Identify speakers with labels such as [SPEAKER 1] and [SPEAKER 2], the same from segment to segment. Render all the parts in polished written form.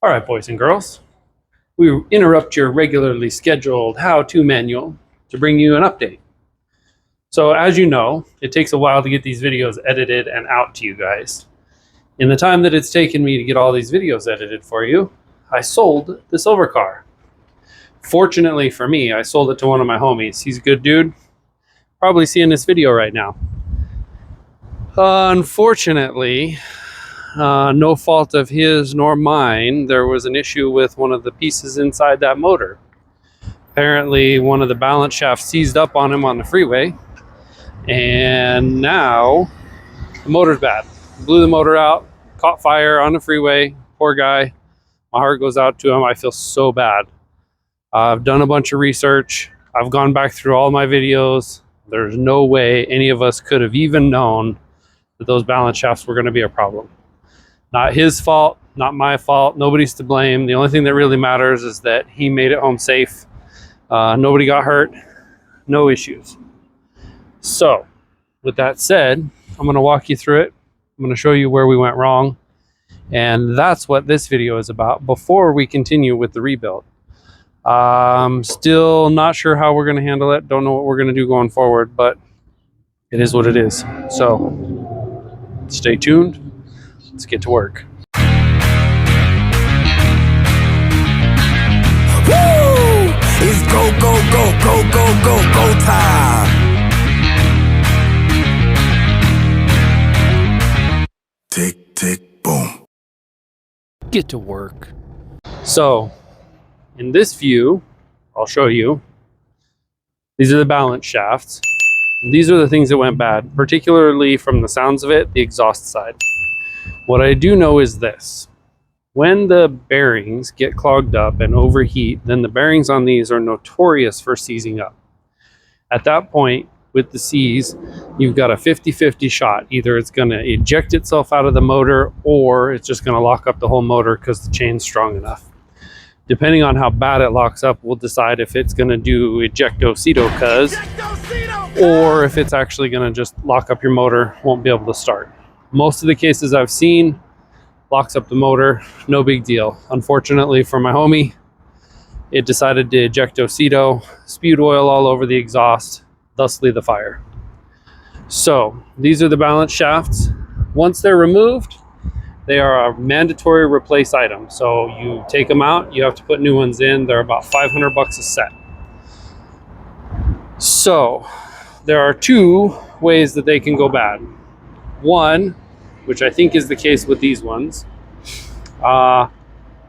[SPEAKER 1] All right, boys and girls, we interrupt your regularly scheduled how-to manual to bring you an update. So as you know, it takes a while to get these videos edited and out to you guys. In the time that it's taken me to get all these videos edited for you, I sold the silver car. Fortunately for me, I sold it to one of my homies. He's a good dude, probably seeing this video right now. Unfortunately, no fault of his nor mine, there was an issue with one of the pieces inside that motor. Apparently one of the balance shafts seized up on him on the freeway, and now the motor's bad. Blew the motor out, caught fire on the freeway. Poor guy. My heart goes out to him. I feel so bad. I've done a bunch of research. I've gone back through all my videos. There's no way any of us could have even known that those balance shafts were going to be a problem. Not his fault, not my fault. Nobody's to blame. The only thing that really matters is that he made it home safe. Nobody got hurt. No issues. So, with that said, I'm going to walk you through it. I'm going to show you where we went wrong. And that's what this video is about before we continue with the rebuild. Still not sure how we're going to handle it. Don't know what we're going to do going forward, but it is what it is. So, stay tuned. Let's get to work.
[SPEAKER 2] Woo! It's go, go, go, go, go, go, go time. Tick, tick, boom.
[SPEAKER 1] Get to work. So, in this view, I'll show you. These are the balance shafts. These are the things that went bad, particularly from the sounds of it, the exhaust side. What I do know is this. When the bearings get clogged up and overheat, then the bearings on these are notorious for seizing up. At that point, with the seize, you've got a 50-50 shot. Either it's going to eject itself out of the motor, or it's just going to lock up the whole motor because the chain's strong enough. Depending on how bad it locks up, we'll decide if it's going to do ejecto-cedo or if it's actually going to just lock up your motor, won't be able to start. Most of the cases I've seen, locks up the motor, no big deal. Unfortunately for my homie, it decided to ejecto-cedo, spewed oil all over the exhaust, thusly the fire. So these are the balance shafts. Once they're removed, they are a mandatory replace item. So you take them out, you have to put new ones in. They're about $500 a set. So there are two ways that they can go bad. One, which I think is the case with these ones,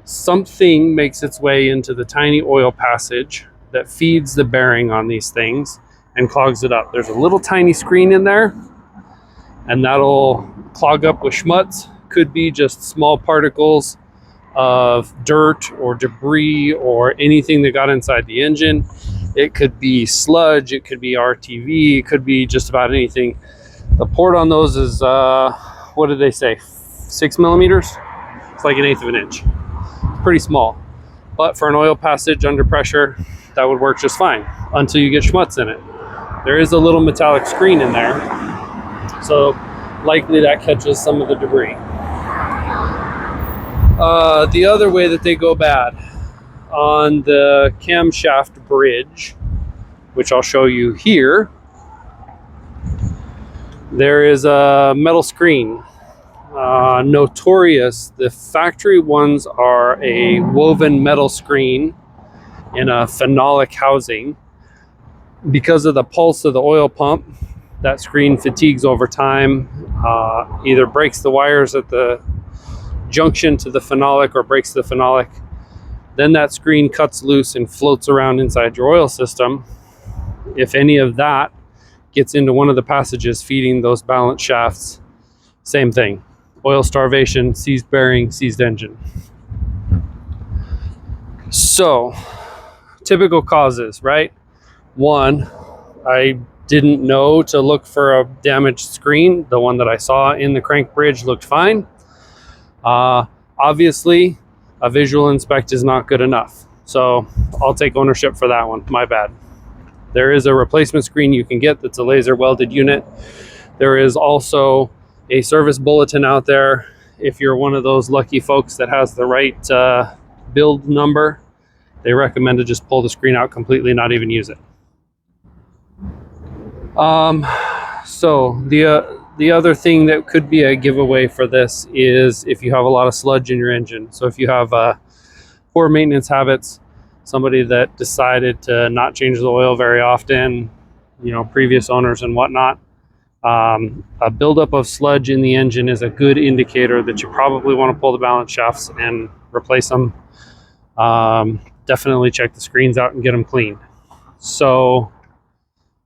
[SPEAKER 1] something makes its way into the tiny oil passage that feeds the bearing on these things and clogs it up. There's a little tiny screen in there, and that'll clog up with schmutz. Could be just small particles of dirt or debris or anything that got inside the engine. It could be sludge, it could be RTV, it could be just about anything. The port on those is, what did they say, 6 millimeters? It's like 1/8 of an inch. Pretty small. But for an oil passage under pressure, that would work just fine until you get schmutz in it. There is a little metallic screen in there, so likely that catches some of the debris. The other way that they go bad, on the camshaft bridge, which I'll show you here, there is a metal screen. Notorious, the factory ones are a woven metal screen in a phenolic housing. Because of the pulse of the oil pump, that screen fatigues over time, either breaks the wires at the junction to the phenolic or breaks the phenolic. Then that screen cuts loose and floats around inside your oil system. If any of that gets into one of the passages feeding those balance shafts, same thing. Oil starvation, seized bearing, seized engine. So, typical causes, right? One, I didn't know to look for a damaged screen. The one that I saw in the crank bridge looked fine. Obviously, a visual inspect is not good enough. So I'll take ownership for that one. My bad. There is a replacement screen you can get that's a laser welded unit. There is also a service bulletin out there if you're one of those lucky folks that has the right build number, they recommend to just pull the screen out completely, not even use it. So the other thing that could be a giveaway for this is if you have a lot of sludge in your engine. So if you have poor maintenance habits, somebody that decided to not change the oil very often, you know, previous owners and whatnot, a buildup of sludge in the engine is a good indicator that you probably want to pull the balance shafts and replace them. Definitely check the screens out and get them cleaned. So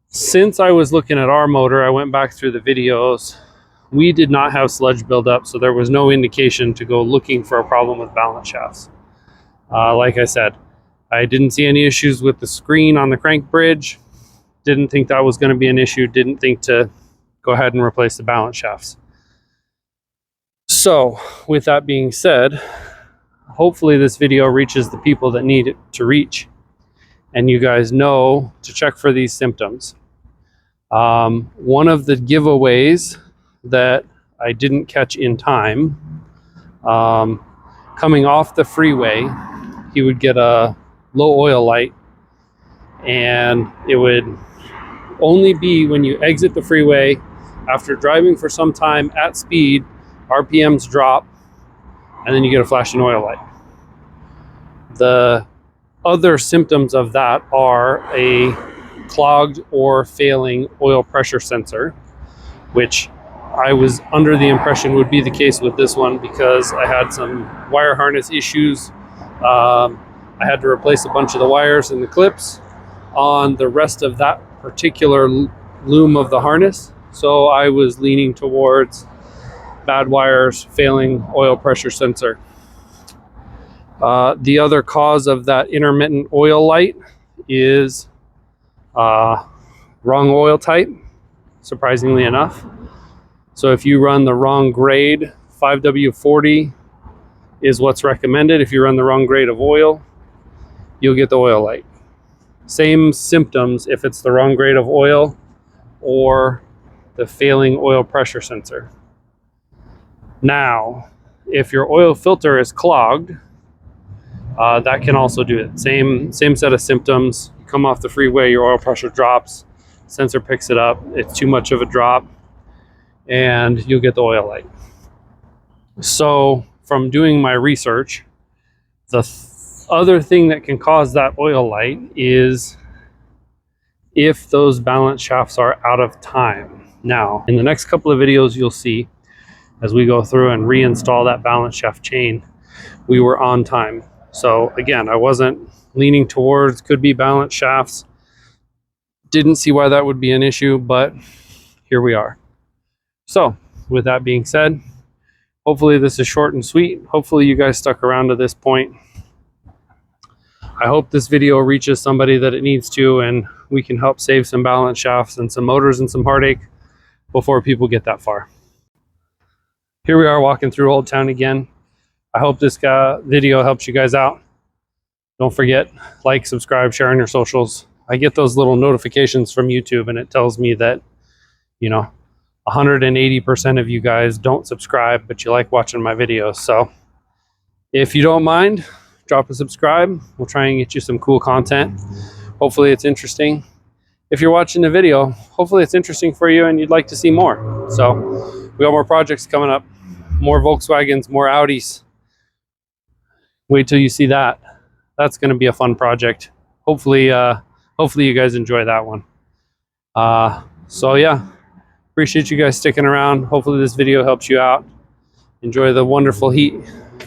[SPEAKER 1] since I was looking at our motor, I went back through the videos. We did not have sludge buildup, so there was no indication to go looking for a problem with balance shafts. Like I said, I didn't see any issues with the screen on the crank bridge. Didn't think that was going to be an issue. Didn't think to go ahead and replace the balance shafts. So with that being said, hopefully this video reaches the people that need it to reach, and you guys know to check for these symptoms. One of the giveaways that I didn't catch in time, coming off the freeway, he would get a low oil light, and it would only be when you exit the freeway after driving for some time at speed, RPMs drop, and then you get a flashing oil light. The other symptoms of that are a clogged or failing oil pressure sensor, which I was under the impression would be the case with this one because I had some wire harness issues. I had to replace a bunch of the wires and the clips on the rest of that particular loom of the harness. So I was leaning towards bad wires, failing oil pressure sensor. The other cause of that intermittent oil light is wrong oil type, surprisingly enough. So if you run the wrong grade, 5W40 is what's recommended. If you run the wrong grade of oil, you'll get the oil light. Same symptoms if it's the wrong grade of oil or the failing oil pressure sensor. Now, if your oil filter is clogged, that can also do it. Same set of symptoms. You come off the freeway, your oil pressure drops, sensor picks it up, it's too much of a drop, and you'll get the oil light. So from doing my research, the other thing that can cause that oil light is if those balance shafts are out of time. Now, in the next couple of videos, you'll see as we go through and reinstall that balance shaft chain, we were on time. So again, I wasn't leaning towards could be balance shafts. Didn't see why that would be an issue, but here we are. So with that being said, hopefully this is short and sweet. Hopefully you guys stuck around to this point. I hope this video reaches somebody that it needs to, and we can help save some balance shafts and some motors and some heartache before people get that far. Here we are walking through Old Town again. I hope this video helps you guys out. Don't forget, like, subscribe, share on your socials. I get those little notifications from YouTube and it tells me that, you know, 180% of you guys don't subscribe, but you like watching my videos. So if you don't mind, drop a subscribe. We'll try and get you some cool content. Hopefully it's interesting. If you're watching the video, hopefully it's interesting for you and you'd like to see more. So we got more projects coming up, more Volkswagens, more Audis. Wait till you see that. That's going to be a fun project. Hopefully you guys enjoy that one. So yeah, appreciate you guys sticking around. Hopefully this video helps you out. Enjoy the wonderful heat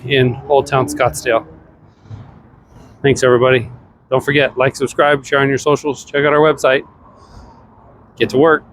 [SPEAKER 1] in Old Town Scottsdale. Thanks everybody. Don't forget, like, subscribe, share on your socials, check out our website. Get to work.